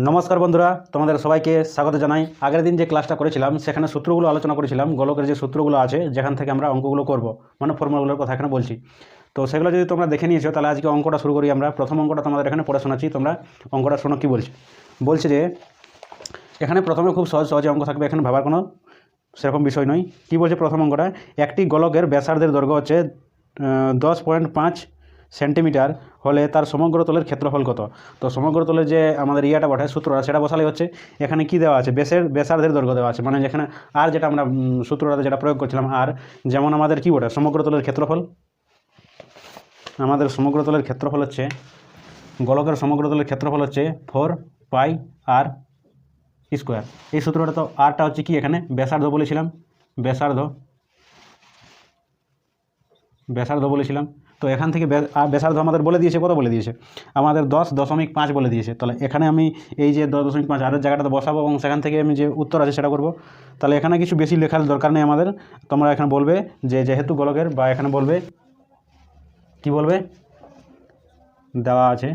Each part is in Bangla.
নমস্কার বন্ধুরা, তোমাদের সবাইকে স্বাগত জানাই। আগের দিন যে ক্লাসটা করেছিলাম সেখানে সূত্রগুলো আলোচনা করেছিলাম, গোলকের যে সূত্রগুলো আছে যেখান থেকে আমরা অঙ্কগুলো করব, মানে ফর্মুলাগুলোর কথা এখানে বলছি। তো সেগুলো যদি তোমরা দেখে নিয়েছো তাহলে আজকে অঙ্কটা শুরু করি আমরা। প্রথম অঙ্কটা তোমাদের এখানে পড়ে শোনাচ্ছি, তোমরা অঙ্কটা শোনো কী বলছে যে এখানে প্রথমে খুব সহজে অঙ্ক থাকবে, এখানে ভাবার কোনো সেরকম বিষয় নয়। কী বলছে প্রথম অঙ্কটা, একটি গোলকের ব্যাসার্ধের দৈর্ঘ্য হচ্ছে 10.5 সেন্টিমিটার হলে তার সমগ্র তলের ক্ষেত্রফল কত। তো সমগ্র তলের যে আমাদের ইয়েটা বটে সূত্রটা, সেটা বসালে হচ্ছে এখানে কি দেওয়া আছে, ব্যাসার্ধের দৈর্ঘ্য দেওয়া আছে, মানে যেখানে আর যেটা আমরা সূত্রটাতে যেটা প্রয়োগ করছিলাম, আর যেমন আমাদের কি বটে সমগ্র তলের ক্ষেত্রফল, আমাদের সমগ্র তলের ক্ষেত্রফল হচ্ছে, গোলকের সমগ্র তলের ক্ষেত্রফল হচ্ছে 4πr স্কোয়ার। এই সূত্রটা তো আরটা হচ্ছে কি এখানে ব্যাসার্ধ বলেছিলাম, ব্যাসার্ধ বলেছিলাম। তো এখান থেকে ব্যাসার্ধ আমাদের বলে দিয়েছে, কত বলে দিয়েছে আমাদের 10.5 বলে দিয়েছে। তাহলে এখানে আমি এই যে 10.5 আরের জায়গাটাতে বসাবো এবং সেখান থেকে আমি যে উত্তর আছে সেটা করব। তাহলে এখানে কিছু বেশি লেখার দরকার নেই আমাদের, তোমরা এখানে বলবে যে যেহেতু গোলকের, বা এখানে বলবে কি বলবে, দেওয়া আছে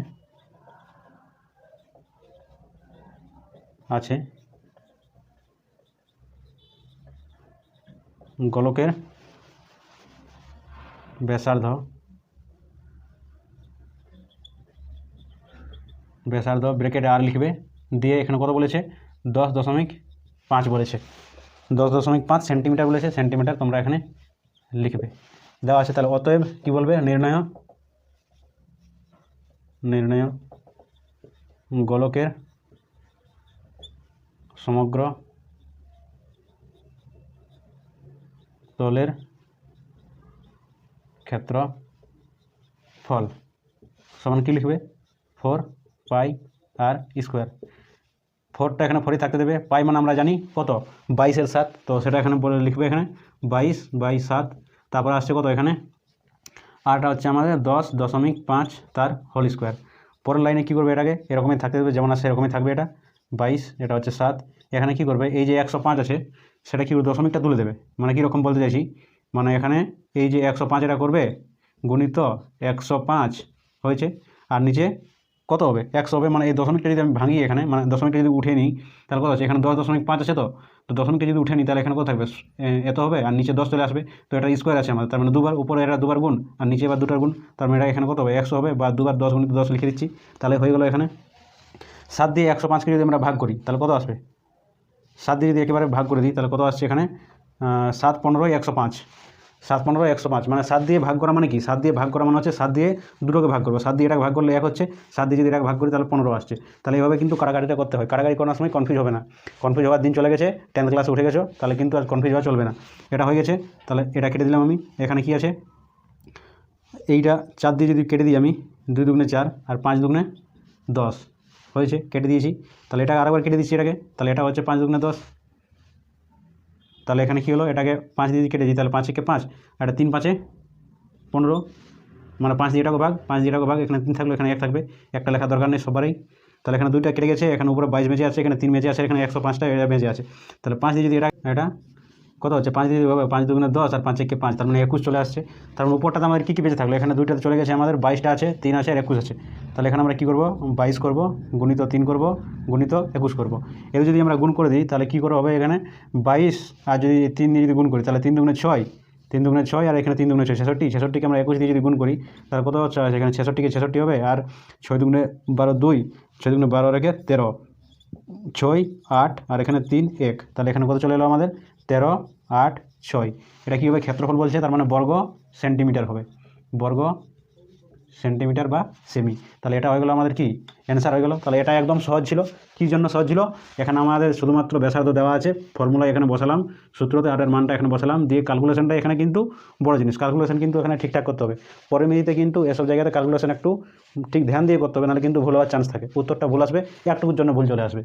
গোলকের ব্যাসার্ধ ব্র্যাকেটে আর লিখবে, দিয়ে এখানে কত বলেছে 10.5 বলেছে, 10.5 সেন্টিমিটার বলেছে, সেন্টিমিটার তোমরা এখানে লিখবে, দেওয়া আছে। তাহলে অতএব কি বলবে, নির্ণয় গোলকের সমগ্র তলের ক্ষেত্রফল সমান কি লিখবে 4πr স্কোয়ার। 4টা এখানে 4ই থাকতে দেবে, পাই মানে আমরা জানি কত 22/7, তো সেটা এখানে বলে লিখবে এখানে 22/7। তারপর আসছে কত এখানে, আরটা হচ্ছে আমাদের 10.5 তার হোল স্কোয়ার। পরের লাইনে কী করবে, এটাকে এরকমই থাকতে দেবে, যেমন আছে এরকমই থাকবে, এটা 22, এটা হচ্ছে 7। এখানে কি করবে, এই যে 105 আছে সেটা কি দশমিকটা তুলে দেবে, মানে কীরকম বলতে চাইছি, মানে এখানে এই যে 105 এটা করবে গুণিত 105 হয়েছে, আর নিচে কত হবে 100 হবে, মানে এই দশমিকটা যদি আমি ভাঙি এখানে, মানে দশমিকটা যদি উঠে নিই তাহলে কত আছে, এখানে 10.5 আছে, তো দশমিকটা যদি উঠে নিই তাহলে এখানে কত থাকবে, এত হবে, আর নিচে 10 চলে আসবে। তো এটা স্কোয়ার আছে আমাদের, তার মানে দুবার, উপরে এটা দুবার গুণ আর নিচে এবার দুটার গুণ, তার মানে এটা এখানে কত হবে 100 হবে, বা দুবার 10 গুণিত 10 লিখে দিচ্ছি। তাহলে হয়ে গেলো এখানে 7 দিয়ে 105কে যদি আমরা ভাগ করি তাহলে কত আসবে, 7 দিয়ে যদি একেবারে ভাগ করে দিই তাহলে কত আসছে এখানে 7 15 105, 7 15 105, মানে 7 দিয়ে ভাগ করা মানে কি, 7 দিয়ে ভাগ করা মানে হচ্ছে 7 দিয়ে দুটোকে ভাগ করবো, 7 দিয়ে এটাকে ভাগ করলে 1 হচ্ছে, 7 দিয়ে যদি এটাকে ভাগ করি তাহলে 15 আসছে। তাহলে এইভাবে কিন্তু কাটাকাটিটা করতে হয়, কাটাকাটি করার সময় কনফিউজ হবে না, কনফিউজ হওয়ার দিন চলে গেছে, 10th ক্লাসে উঠে গেছো, তাহলে কিন্তু আর কনফিউজ হওয়া চলবে না। এটা হয়ে গেছে, তাহলে এটা কেটে দিলাম আমি, এখানে কি আছে এইটা 4 দিয়ে যদি কেটে দিই আমি, 2 দুগুণে 4 আর 5 দুগুণে 10 হয়েছে, কেটে দিয়েছি। তাহলে এটা আরেকবার কেটে দিচ্ছি এটাকে, তাহলে এটা হচ্ছে 5 দুগুণে 10। তাহলে এখানে কী হলো, এটাকে 5 দিয়ে কেটে দিই, তাহলে 5 একে 5, এটা 3 5 15, মানে 5 দিয়ে এটাকে ভাগ, 5 দিয়ে এটাকে ভাগ, এখানে 3 থাকলো, এখানে 1 থাকবে, একটা লেখা দরকার নেই সবারই। তাহলে এখানে 2টা কেটে গেছে, এখানে উপরে 22 বেঁচে আছে, এখানে 3 বেঁচে আছে, এখানে 105টা এটা বেঁচে আছে। তাহলে 5 দিয়ে যদি এটা কত হচ্ছে, 5 দিয়ে 5 দুগুণে 10 আর 5 একে 5, তার মানে 21 চলে আসছে। তার মানে উপরটাতে আমাদের কী বেঁচে থাকলো, এখানে 2টাতে চলে গেছে আমাদের, 22টা আছে, 3 আছে আর 21 আছে। তাহলে এখানে আমরা কী করবো, 22 করবো গুণিত 3 করবো গুণিত 21 করবো। এর যদি আমরা গুণ করে দিই তাহলে কী করে হবে, এখানে 22 আর যদি 3 দিয়ে যদি গুণ করি তাহলে 3 দুগুণে 6, 3 দুগুণে 6 আর এখানে 3 দুগুণে 6, 66কে আমরা 21 দিয়ে যদি গুণ করি তাহলে কত হচ্ছে, এখানে 66কে 66 হবে, আর 6 দুগুণে 12 2, 6 দুগুণে 12 রেখে 13, 6 8 আর এখানে 3 1, তাহলে এখানে কত চলে এলো আমাদের 13 8 6। এটা কী হবে, ক্ষেত্রফল বলছে, তার মানে বর্গ সেন্টিমিটার হবে, বর্গ সেন্টিমিটার বা সেমি। তাহলে এটা হয়ে গেলো আমাদের কি অ্যান্সার হয়ে গেলো। তাহলে এটা একদম সহজ ছিল। কী জন্য সহজ ছিল, এখানে আমাদের শুধুমাত্র ব্যাসার্ধ দেওয়া আছে, ফর্মুলা এখানে বসালাম, সূত্রতে আরের মানটা এখানে বসালাম, দিয়ে ক্যালকুলেশনটা এখানে কিন্তু বড় জিনিস, ক্যালকুলেশন কিন্তু এখানে ঠিকঠাক করতে হবে। পরের মিনিটে কিন্তু এসব জায়গাতে ক্যালকুলেশন একটু ঠিক ধ্যান দিয়ে করতে হবে, নাহলে কিন্তু ভুল হওয়ার চান্স থাকে, উত্তরটা ভুল আসবে, একটুকুর জন্য ভুল চলে আসবে।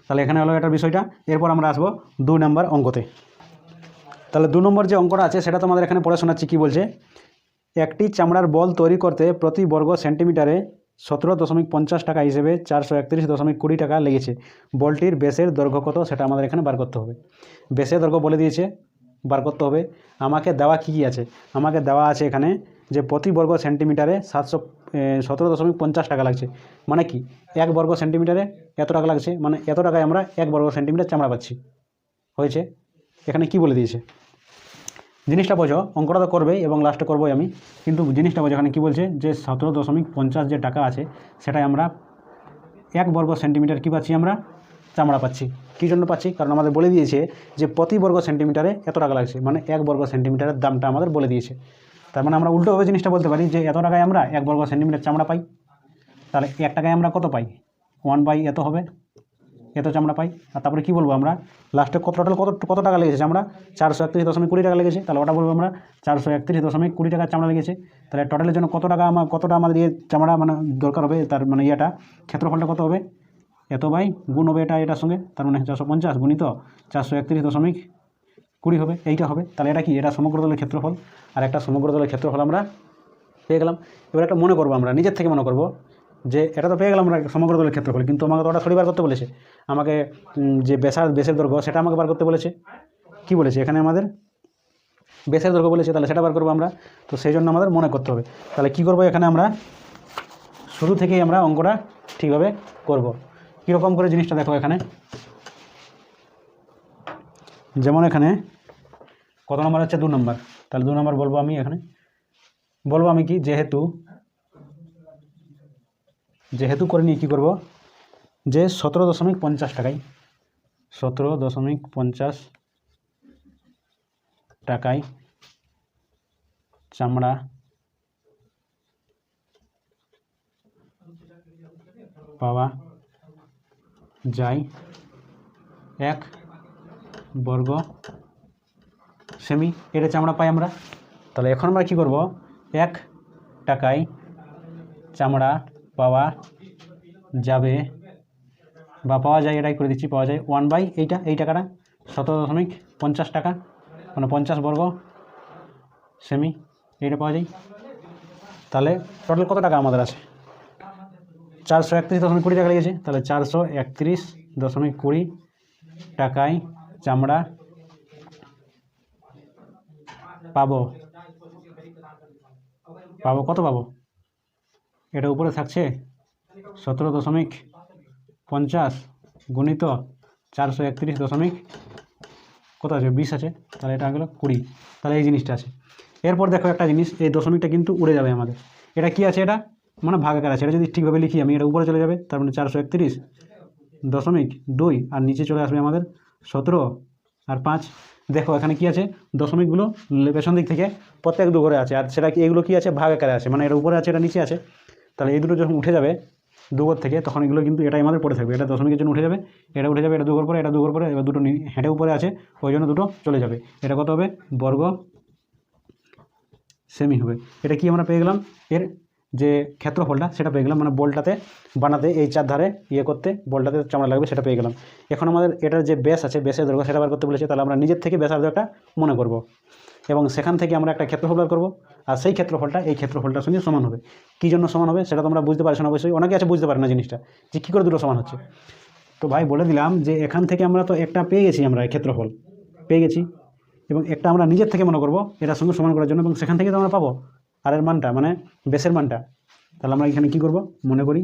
তাহলে এখানে হলো এটার বিষয়টা। এরপর আমরা আসবো 2 নম্বর অঙ্কতে। তাহলে 2 নম্বর যে অঙ্কটা আছে সেটা তোমাদের এখানে পড়ে শোনাচ্ছি। কী বলছে, একটি চামড়ার বল তৈরি করতে প্রতি বর্গ সেন্টিমিটারে 17.50 টাকা হিসেবে 431.20 টাকা লেগেছে। বলটির ব্যাসের দৈর্ঘ্য কত সেটা আমাদের এখানে বার করতে হবে। ব্যাসের দৈর্ঘ্য বলে দিয়েছে, বার করতে হবে। আমাকে দেওয়া কী আছে, আমাকে দেওয়া আছে এখানে যে প্রতি বর্গ সেন্টিমিটারে 17.50 টাকা লাগছে। মানে কি 1 বর্গ সেন্টিমিটারে এত টাকা লাগছে, মানে এত টাকায় আমরা 1 বর্গ সেন্টিমিটার চামড়া পাচ্ছি। হয়েছে। এখানে কি বলে দিয়েছে জিনিসটা বোঝো, অঙ্কটা তো করবেই এবং লাস্টে করবোই আমি, কিন্তু জিনিসটা বোঝো এখানে কী বলছে যে 17.50 যে টাকা আছে সেটাই আমরা 1 বর্গ সেন্টিমিটার কী পাচ্ছি, আমরা চামড়া পাচ্ছি। কী জন্য পাচ্ছি? কারণ আমাদের বলে দিয়েছে যে প্রতি বর্গ সেন্টিমিটারে এত টাকা লাগছে, মানে 1 বর্গ সেন্টিমিটারের দামটা আমাদের বলে দিয়েছে। তার মানে আমরা উল্টোভাবে জিনিসটা বলতে পারি যে এত টাকায় আমরা 1 বর্গ সেন্টিমিটার চামড়া পাই। তাহলে 1 টাকায় আমরা কত পাই? 1 এত হবে, এত চামড়া পাই। আর তারপরে কী বলবো আমরা লাস্টে টোটাল কত টাকা লেগেছে চামড়া? 431.20 টাকা লেগেছে। তাহলে ওটা বলবো আমরা 431.20 টাকা চামড়া লেগেছে। তাহলে টোটালের জন্য কতটা আমাদের চামড়া মানে দরকার হবে, তার মানে ক্ষেত্রফলটা কত হবে? এত বাই গুণ হবে এটার সঙ্গে, তার মানে 450 গুণিত 431.20 হবে, এইটা হবে। তাহলে এটা কি? এটা সমগ্র দলের ক্ষেত্রফল। আর একটা সমগ্র দলের ক্ষেত্রফল আমরা পেয়ে গেলাম। এবার একটা মনে করবো, আমরা নিজের থেকে মনে করবো যে এটা তো পেয়ে গেলাম আমরা সমগ্র দলের ক্ষেত্রফল, কিন্তু আমাকে তো ওটা থোড়ি বার করতে বলেছে। আমাকে যে বেসের দৈর্ঘ্য সেটা আমাকে বার করতে বলেছে। কি বলেছে এখানে? আমাদের বেসের দৈর্ঘ্য বলেছে, তাহলে সেটা বার করবো আমরা। তো সেই জন্য আমাদের মনে করতে হবে। তাহলে কি করবো এখানে? আমরা শুরু থেকেই আমরা অঙ্কটা ঠিকভাবে করব। কীরকম করে জিনিসটা দেখো এখানে, যেমন এখানে কত নম্বর হচ্ছে? 2 নম্বর। তাহলে 2 নম্বর বলবো আমি এখানে, বলবো আমি কি, যেহেতু করে নিয়ে কী করবো যে 17.50 টাকায় 17.50 টাকায় চামড়া পাওয়া যায় 1 বর্গ সেমি, এটা চামড়া পাই আমরা। তাহলে এখন আমরা কী করব? 1 টাকায় চামড়া পাওয়া যাবে বা পাওয়া যায়, এটাই করে দিচ্ছি, পাওয়া যায় 1 এই টাকাটা 17.50 টাকা, মানে 50 বর্গ সেমি, এইটা পাওয়া যায়। তাহলে টোটাল কত টাকা আমাদের আছে? 431.20 টাকা লেগেছে। তাহলে 431.20 টাকায় চামড়া পাবো কত পাবো? এটা উপরে থাকছে 17.50 গুণিত 431 কত আছে? 20 আছে। তাহলে এটা হলো 20। তাহলে এই জিনিসটা আছে। এরপর দেখো একটা জিনিস, এই দশমিকটা কিন্তু উড়ে যাবে আমাদের। এটা কি আছে? এটা মানে ভাগাকার আছে। এটা যদি ঠিকভাবে লিখি আমি, এটা উপরে চলে যাবে, তার মানে 431.2 আর নিচে চলে আসবে আমাদের 17 আর 5। দেখো এখানে কি আছে? দশমিকগুলো পেছন দিক থেকে প্রত্যেক দু ঘরে আছে, আর সেটা কি এগুলো কি আছে? ভাগাকারে আছে, মানে এটা উপরে আছে, এটা নিচে আছে। তাহলে এই দুটো যখন উঠে যাবে দুঘর থেকে, তখন এগুলো কিন্তু এটাই আমাদের পড়ে থাকবে। এটা দশমিকের জন্য উঠে যাবে, এটা উঠে যাবে, এটা দুঘর পরে, এটা দুঘর পরে, এবার দুটো হেঁটে উপরে আছে, ওই জন্য দুটো চলে যাবে। এটা কত হবে? বর্গ সেমি হবে। এটা কি আমরা পেয়ে গেলাম? এর যে ক্ষেত্রফলটা সেটা পেয়ে গেলাম, মানে বলটাতে বানাতে এই 4 ধারে করতে বলটাতে চামড়া লাগবে, সেটা পেয়ে গেলাম। এখন আমাদের এটার যে বেস আছে, বেসের দৈর্ঘ্য সেটা বার করতে বলেছে। তাহলে আমরা নিজের থেকে ব্যাসার্ধটা মনে করব এবং সেখান থেকে আমরা একটা ক্ষেত্রফল বার করবো, আর সেই ক্ষেত্রফলটা এই ক্ষেত্রফলটার সঙ্গে সমান হবে। কী জন্য সমান হবে সেটা তোমরা বুঝতে পারছো না অবশ্যই, অনেকে আছে বুঝতে পারে না জিনিসটা, যে কী করে দুটো সমান হচ্ছে। তো ভাই বলে দিলাম যে এখান থেকে আমরা তো একটা পেয়ে গেছি, আমরা ক্ষেত্রফল পেয়ে গেছি, এবং একটা আমরা নিজের থেকে মনে করব এটার সঙ্গে সমান করার জন্য, এবং সেখান থেকে তো আমরা পাবো আর এর মানটা, মানে বেসের মানটা। তাহলে আমরা এখানে কী করব? মনে করি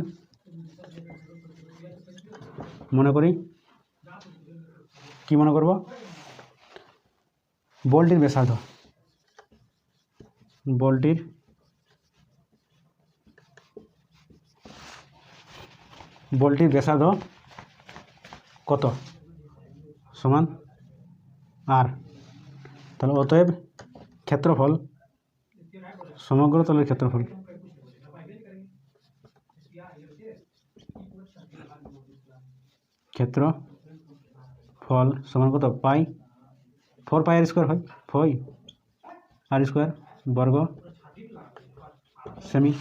কি মনে করব? বলটির ব্যাসার্ধ, বলটির ব্যাসার্ধ কত? সমান আর। তাহলে অতএব ক্ষেত্রফল, সমগ্র তলের ক্ষেত্রফল সমান কত? পাই 4 পাই আর স্কোয়ার হয়, 4 আর স্কোয়ার বর্গ সেমি।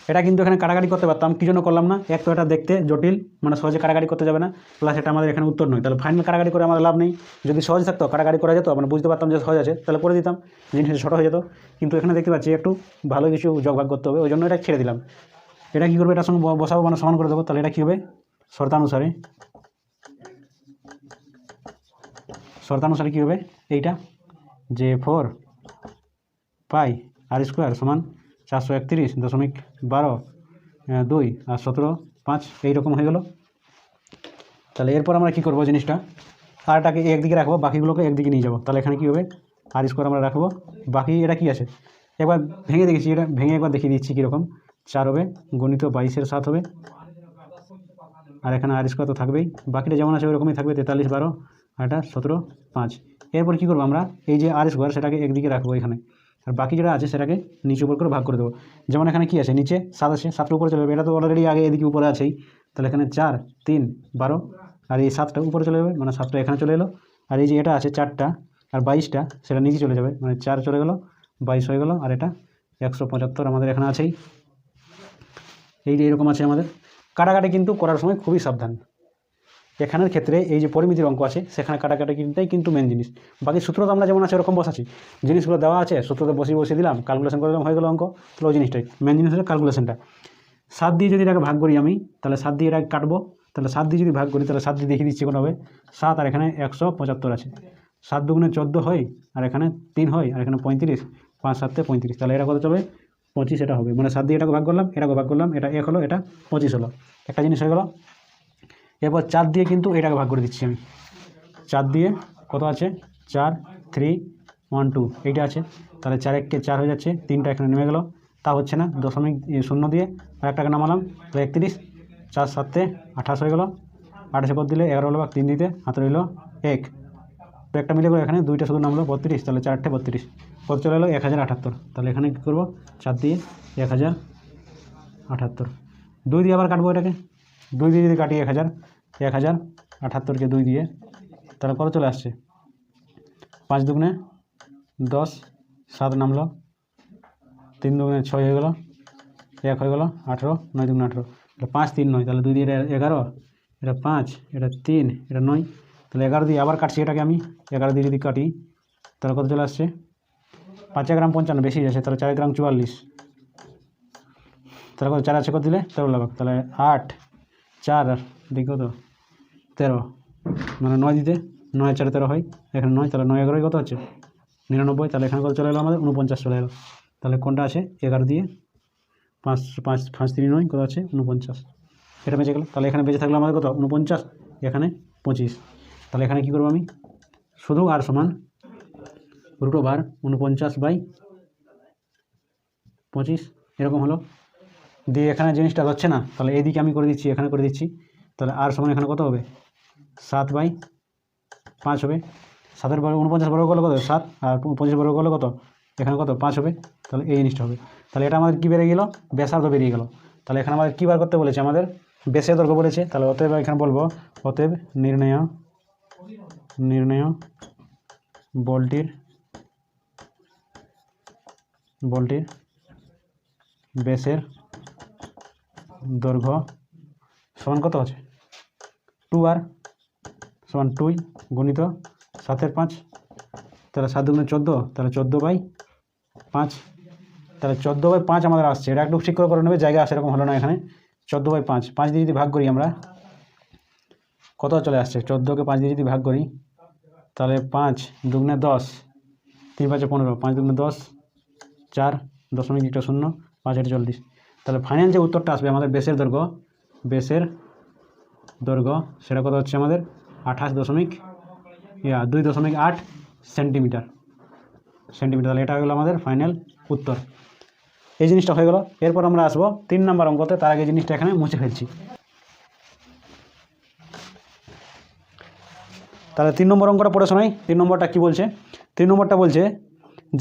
এটা কিন্তু এখানে কাটাকাটি করতে পারতাম, কী জন্য করলাম না? এক তো এটা দেখতে জটিল, মানে সহজে কাটাকাটি করতে যাবে না, প্লাস এটা আমাদের এখানে উত্তর নয়। তাহলে ফাইনাল কাটাকাটি করে আমাদের লাভ নেই। যদি সহজ থাকতো কাটাকাটি করা যেত, মানে বুঝতে পারতাম যে সহজ আছে, তাহলে করে দিতাম, জিনিসটা ছোটো হয়ে যেত। কিন্তু এখানে দেখতে পাচ্ছি একটু ভালো কিছু যোগভাগ করতে হবে, ওই জন্য এটা ছেড়ে দিলাম। এটা কী করবে? এটার সঙ্গে বসাবো, মানে সমান করে দেবো। তাহলে এটা কী হবে? শর্তানুসারে কী হবে? এইটা যে 4 পাই আর স্কোয়ার সমান 431.12 আর 17.5 এইরকম হয়ে গেল। তাহলে এরপর আমরা কী করবো, জিনিসটা আরটাকে একদিকে রাখবো, বাকিগুলোকে একদিকে নিয়ে যাবো। তাহলে এখানে কী হবে, আর স্কোয়ার আমরা রাখবো, বাকি এটা কি আছে একবার ভেঙে দেখেছি, এটা ভেঙে একবার দেখিয়ে দিচ্ছি কীরকম। 4 হবে গুণিত 22-এর 7 হবে, আর এখানে আর স্কোয়ার তো থাকবেই, বাকিটা যেমন আছে ওরকমই থাকবে, 43-12 আর এটা 17.5। এরপর কী করবো আমরা, এই যে আর স্কোয়ার সেটাকে একদিকে রাখবো এখানে, আর বাকি যেটা আছে সেটাকে নিচে উপর করে ভাগ করে দেবো। যেমন এখানে কি আছে, নিচে 7 আছে, 7টার উপরে চলে যাবে, এটা তো অলরেডি আগে এদিকে উপরে আছেই। তাহলে এখানে 4, 3, 12 আর এই 7টা উপরে চলে যাবে, মানে 7টা এখানে চলে এলো। আর এই যে এটা আছে 4টা আর 22টা সেটা নিচে চলে যাবে, মানে 4 চলে গেল, 22 হয়ে গেল, আর এটা 175 আমাদের এখানে আছেই। এই যে এরকম আছে আমাদের। কাটাকাটি কিন্তু করার সময় খুবই সাবধান। এখানের ক্ষেত্রে এই যে পরিমিতির অঙ্ক আছে সেখানে কাটাকাটিটাই কিন্তু মেন জিনিস। বাকি সূত্র তো আমরা যেমন আছে এরকম বসাচ্ছি, জিনিসগুলো দেওয়া আছে, সূত্রতে বসিয়ে দিলাম, ক্যালকুলেশন করে দিলাম, হয়ে গেল অঙ্ক। তাহলে ওই জিনিসটাই মেন জিনিস হচ্ছে ক্যালকুলেশনটা। 7 দিয়ে যদি এটাকে ভাগ করি আমি, তাহলে 7 দিয়ে এটাকে কাটবো, তাহলে 7 দিয়ে যদি ভাগ করি তাহলে 7 দিয়ে দেখিয়ে দিচ্ছি কোনো হবে 7, আর এখানে 175 আছে। 7 দুগুণে 14 হয়, আর এখানে 3 হয়, আর এখানে 35, 5 7 35, তাহলে এটা কত চলবে 25 এটা হবে। মানে 7 দিয়ে এটাকে ভাগ করলাম, এটাকে ভাগ করলাম, এটা 1 হলো, এটা 25 হলো, একটা জিনিস হয়ে গেল। এরপর 4 দিয়ে কিন্তু এটাকে ভাগ করে দিচ্ছি আমি। 4 দিয়ে কত আছে, 4, 3, 1, 2 এইটা আছে, তাহলে 4 1 4 হয়ে যাচ্ছে, 3টা এখানে নেমে গেল, তা হচ্ছে না, 0 দিয়ে আর একটাকে নামালাম, তাহলে 31, 4 7 28 হয়ে গেল, 28 কত দিলে 11 হলো, 3 দিতে হাতে রইল 1, তো একটা মিলে গেলো, এখানে 2টা শুধু নামলো 32, তাহলে 4 8 32 কত চলে এলো 1078। তাহলে এখানে কী করবো, 4 দিয়ে 1078, 2 দিয়ে আবার কাটবো এটাকে, 2 দিয়ে যদি কাটি 1078কে 2 দিয়ে, তাহলে কত চলে আসছে, 5 দুগুণে 10, 7 নামলো, 3 দুগুণে 6 হয়ে গেলো, 1 হয়ে গেলো 18, 9 দুগুণে 18, তাহলে 5 3 9, তাহলে 2 দিয়ে এটা 11, এটা 5, এটা 3, এটা 9, তাহলে 11 দিয়ে আবার কাটছি এটাকে আমি, 11 দিয়ে যদি কাটি তাহলে কত চলে আসছে, 5 গ্রাম 55 বেশি আছে, তাহলে 4 গ্রাম 44, তাহলে কত 4 আছে কত দিলে 13 লাখ, তাহলে 8 4 দেখো তো 13, মানে 9 দিতে 9 4 13 হয়, এখানে 9, তাহলে 9 11 কত হচ্ছে 99, তাহলে এখানে কত চলে এলো আমাদের 49 চলে এলো। তাহলে কোনটা আছে 11 দিয়ে 5 5 5 3 9 কত আছে 49, এটা বেঁচে গেল। তাহলে এখানে বেঁচে থাকলো আমাদের কত 49, এখানে 25। তাহলে এখানে কী করবো আমি, শুধু আর সমান √49/25 এরকম হলো। দিয়ে এখানে জিনিসটা হচ্ছে না, তাহলে এইদিকে আমি করে দিচ্ছি, এখানে করে দিচ্ছি, তাহলে আর সমান এখানে কত হবে 7/5 হবে। 7-এর বর্গ 49 বর্গ করলে কত 7, আর 25 বর্গ করলে কত এখানে কত 5 হবে, তাহলে এই জিনিসটা হবে। তাহলে এটা আমাদের কী বেরিয়ে গেল, ব্যাসার্ধ বেরিয়ে গেল। তাহলে এখানে আমাদের কী বার করতে বলেছে, আমাদের ব্যাসের দৈর্ঘ্য বলেছে, তাহলে অতএব এখানে বলবো অতএব নির্ণয় বলটির ব্যাসের দৈর্ঘ্য সমান কত আছে 2r সমান 2 গুণিত 7-এর 5, তাহলে 7 দুগুণে 14, তাহলে 14/5, তাহলে 14/5 আমাদের আসছে। এটা একটু ঠিক করে নেবে, জায়গা আছে এরকম হলো না, এখানে 14/5, 5 দিয়ে যদি ভাগ করি আমরা কত চলে আসছে, 14কে 5 দিয়ে যদি ভাগ করি তাহলে 5 দুগুণে 10, 3 5 15, 5 দুগুণে 10, 4 দশমিক 0, 5 8 40, তাহলে ফাইনাল যে উত্তরটা আসবে আমাদের ব্যাসের দৈর্ঘ্য সেটা কত হচ্ছে আমাদের 2.8 সেন্টিমিটার। তাহলে এটা হয়ে গেলো আমাদের ফাইনাল উত্তর। এই জিনিসটা হয়ে গেল। এরপর আমরা আসবো 3 নম্বর অঙ্কতে, তার আগে জিনিসটা এখানে মুছে ফেলছি। তাহলে 3 নম্বর অঙ্কটা পড়ে শোনাই। 3 নম্বরটা কী বলছে, 3 নম্বরটা বলছে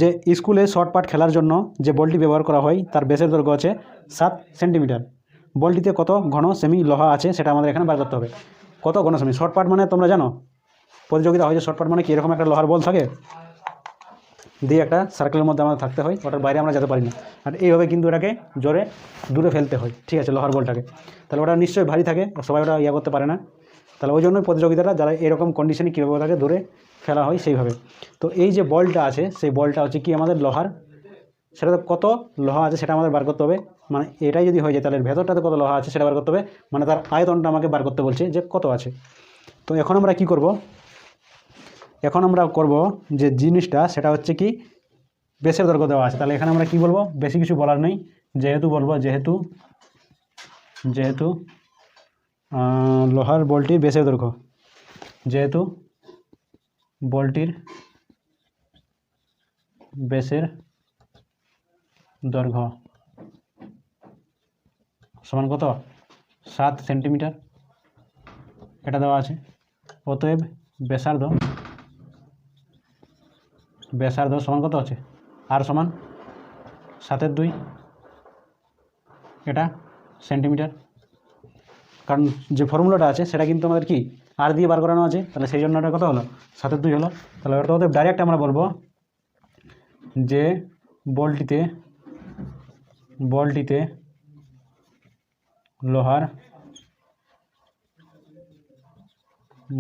যে স্কুলে শর্ট পাট খেলার জন্য যে বলটি ব্যবহার করা হয় তার ব্যাসের দৈর্ঘ্য আছে 7 সেন্টিমিটার। বলটিতে কত ঘন সেমি লোহা আছে সেটা আমাদের এখানে বার করতে হবে। কত ঘন সেমি, শর্ট পাট মানে তোমরা জানো প্রতিযোগিতা হয় যে শর্ট পাট মানে কি, এরকম একটা লোহার বল থাকে দিয়ে একটা সার্কেলের মধ্যে আমাদের থাকতে হয়, ওটার বাইরে আমরা যেতে পারি না, আর এইভাবে কিন্তু এটাকে জোরে দূরে ফেলতে হয়, ঠিক আছে, লোহার বলটাকে। তাহলে ওটা নিশ্চয়ই ভারী থাকে, সবাই ওটা করতে পারে না, তাহলে ওই জন্যই প্রতিযোগিতাটা যারা এরকম কন্ডিশনে কীভাবে ওটাকে দূরে ফেলা হয় সেইভাবে। তো এই যে বলটা আছে সেই বলটা হচ্ছে কি আমাদের লোহার, সেটাতে কত লোহা আছে সেটা আমাদের বার করতে হবে। মানে এটাই যদি হয়ে যায় তাহলে ভেতরটাতে কত লোহা আছে সেটা বার করতে হবে, মানে তার আয়তনটা আমাকে বার করতে বলছে যে কত আছে। তো এখন আমরা কি করব, এখন আমরা করব যে জিনিসটা সেটা হচ্ছে কি বেসের দৈর্ঘ্য দেওয়া আছে। তাহলে এখানে আমরা কি বলবো, বেশি কিছু বলার নেই, যেহেতু বলবো যেহেতু লোহার বলটির বেসের দৈর্ঘ্য, যেহেতু বলটির বেসের দৈর্ঘ্য সমান কত, 7 সেন্টিমিটার, এটা দেওয়া আছে। অতএব ব্যাসার্ধ সমান কত আছে, আর সমান 7/2, এটা সেন্টিমিটার। কারণ যে ফর্মুলাটা আছে সেটা কিন্তু আমাদের কি আর দিয়ে বার করানো আছে, তাহলে সেই জন্য এটা কত হলো, 7/2 হলো। তাহলে ওটা অতএব ডাইরেক্ট আমরা বলবো যে বলটিতে লোহার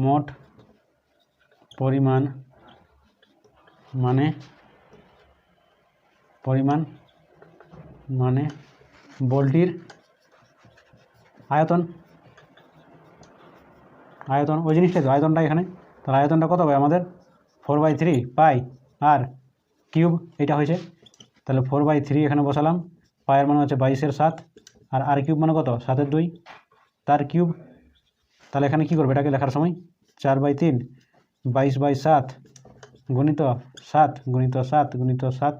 মোট পরিমাণ মানে বলটির আয়তন, ওই জিনিসটাই তো আয়তনটা এখানে। তাহলে আয়তনটা কত হবে আমাদের, 4/3 পাই আর কিউব, এটা হয়েছে। তাহলে 4/3 এখানে বসালাম, পায়ের মানে হচ্ছে 22/7, আর কিউব মানে কত, 7/2 তার কিউব। তাহলে এখানে কী করবে, এটাকে লেখার সময় 4/3 22/7 গুণিত 7 গুণিত 7 গুণিত 7,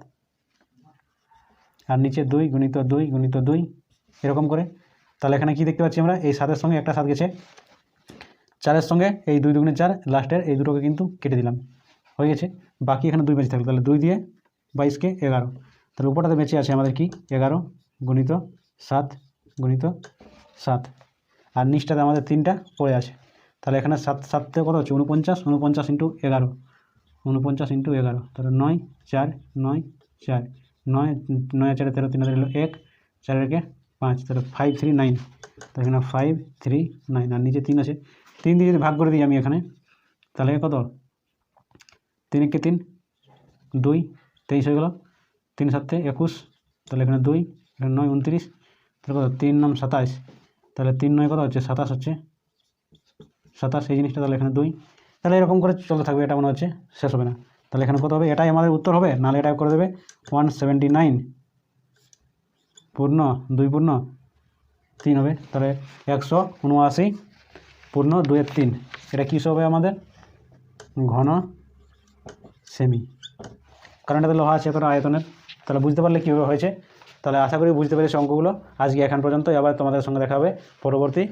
আর নিচে 2 গুণিত 2 গুণিত 2, এরকম করে। তাহলে এখানে কি দেখতে পাচ্ছি আমরা, এই 7-এর সঙ্গে একটা 7 গেছে, 4-এর সঙ্গে এই 2 2 4, লাস্টের এই দুটোকে কিন্তু কেটে দিলাম, হয়ে গেছে। বাকি এখানে 2 বেঁচে থাকলো, তাহলে 2 দিয়ে 22কে 11, তাহলে উপরটাতে বেঁচে আছে আমাদের কি 11 গুণিত 7 গুণিত 7, আর নিচটাতে আমাদের 3টা পড়ে আছে। তাহলে এখানে 7 থেকে কত হচ্ছে 49, 49 ইন্টু 11, 49 ইন্টু 11, তাহলে 9 4 9 4 9 9 4 13, 3 হলো 1, 4 একে 5, তাহলে 539, তাহলে এখানে 539, আর নিচে 3 আছে, 3 দিয়ে যদি ভাগ করে দিই আমি এখানে, তাহলে কত 3 একে 3 2 23 হয়ে গেল, 3 7 21, তাহলে এখানে 2, এখানে 9 29, তাহলে কত 3 9 27, তাহলে 3 9 কত হচ্ছে 27 হচ্ছে, 27 এই জিনিসটা, তাহলে এখানে 2, তাহলে এরকম করে চলতে থাকবে, এটা মনে হচ্ছে শেষ হবে না। তাহলে এখানে কত হবে, এটাই আমাদের উত্তর হবে, নাহলে এটা করে দেবে 179 পূর্ণ 2 পূর্ণ 3 হবে, তাহলে 179 পূর্ণ 2/3, এটা কী হবে আমাদের ঘন সেমি, কারণ এটাতে লোহা আছে এতটা আয়তনের। তাহলে বুঝতে পারলে কীভাবে হয়েছে। তাহলে আশা করি বুঝতে পেরেছি অঙ্কগুলো। আজকে এখান পর্যন্ত, আবার তোমাদের সঙ্গে দেখা হবে পরবর্তী